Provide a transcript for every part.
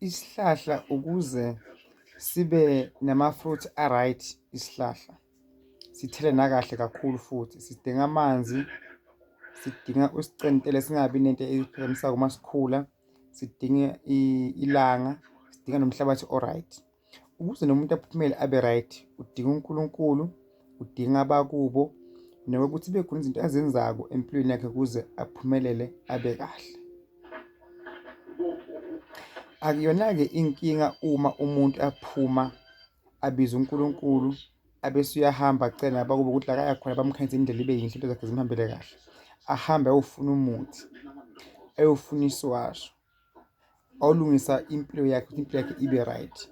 Isihlahla ukuze sibe nama-fruit a-right, isihlahla sithele nakahle kakhulu futhi sidinga amanzi, sidinga usicentele singabi nento esiphakamisayo uma sikhula, sidinga ilanga, sidinga nomhlabathi o-right. Ukuze nomuntu aphumele abe right, udinga uNkulunkulu, udinga abakubo, nokuthi kube khona izinto azenzako empilweni yakhe ukuze aphumelele abe kahle. Akuyona-ke inkinga uma umuntu aphuma abize uNkulunkulu abese uyahamba acele nabakubo ukuthi la kaya khona bamkhanyise indlela ibe yinhle, into zakhe zimhambele kahle. Ahambe ayofuna umuthi, ayofuna isiwasho, awulungisa impilo yakhe ukuthi impilo yakhe ibe right.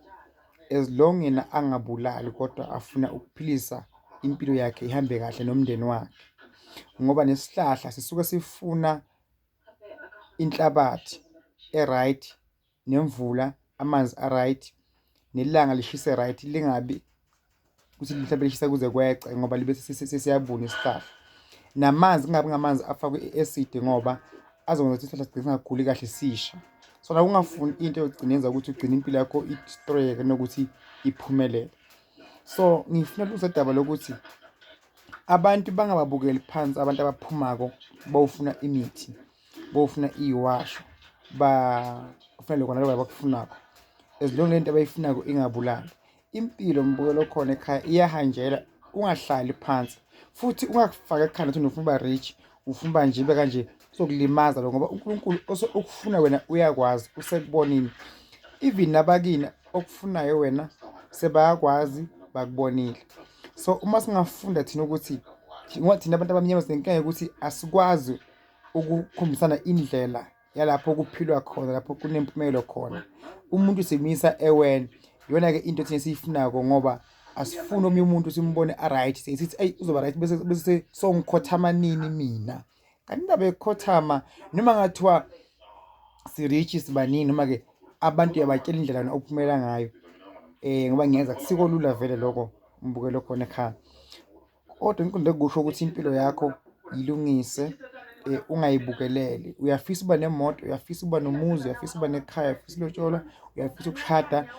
As long yena angabulali kodwa afuna ukuphilisa impilo yakhe ihambe kahle nomndeni wakhe. Ngoba nesihlahla sisuke sifuna inhlabathi e-right, nemvula, amanzi a-right, nelanga lishise right, lingabi ukuthi mhlawumbe lishisa kuze kwece ngoba libe sesiyabuna isihlahla. Namanzi kungabi ngamanzi afakwe i-acid ngoba azokwenza ukuthi isihlahla sigcine singakhuli kahle sisha. So la ungafuni into yokugcina yenza ukuthi ugcine impilo yakho i-destroy-eke kunokuthi iphumelele. So ngifuna ukuzwa udaba lokuthi abantu bangababukeli phansi abantu abaphumako bawufuna imithi, bawufuna iy'washo, bafuna lokho naloko abakufunako. As long lento abayifunako ingabulali. Impilo mbukelo khona ekhaya iyahanjelwa, ungahlali phansi futhi ungakufaka ekhanda ukuthi ufuna uba rich, ufuna uba nje kanje, kuzokulimaza lokho ngoba uNkulunkulu okufuna wena uyakwazi, usekubonile. Even nabakini okufunayo wena sebayakwazi, bakubonile. So uma singafunda thina ukuthi ngoba thina abantu abamnyama sinenkinga yokuthi asikwazi ukukhombisana indlela yalapho kuphilwa khona, lapho kunempumelelo khona. Umuntu simisa ewena, iyona-ke into thina esiyifunako ngoba asifuni omunye umuntu simbone a-right, sithi eyi uzoba right bese songikhothama nini mina. Kanti indaba yokukhothama noma ngathiwa si-rich sibanini, noma-ke abantu uyabatshela indlela ophumelela ngayo, ngoba ngiyeza akusiko lula vele lokho mbukelo khona ekhaya. Kodwa ngiqonde kusho ukuthi impilo yakho ilungise, ungayibukeleli. Uyafisa ukuba nemoto, uyafisa ukuba nomuzi, uyafisa ukuba nekhaya, uyafisa ukulotsholwa, uyafisa ukushada,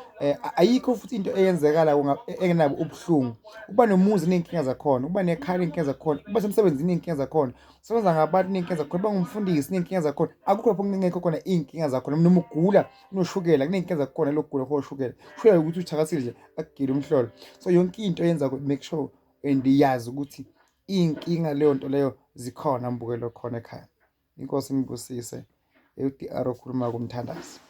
ayikho futhi into eyenzekala engenabo ubuhlungu. Ukuba nomuzi ney'nkinga zakhona, ukuba nekhaya ney'nkinga zakhona, ukuba semsebenzini ney'nkinga zakhona, usebenza ngabantu ney'nkinga zakhona, uba ngumfundisi ney'nkinga zakhona. Akukho lapho kungekho khona iy'nkinga zakhona, noma ugula unoshukela kuney'nkinga zakhona lokugula koshukela. Ushukela ukuthi uthakasile nje akugile umhlolo. So yonke into yenza make sure and yazi ukuthi iy'nkinga leyo nto leyo zikhona mbukelo khona ekhaya. Inkosi ngibusise, u-DR okhuluma kumthandazi.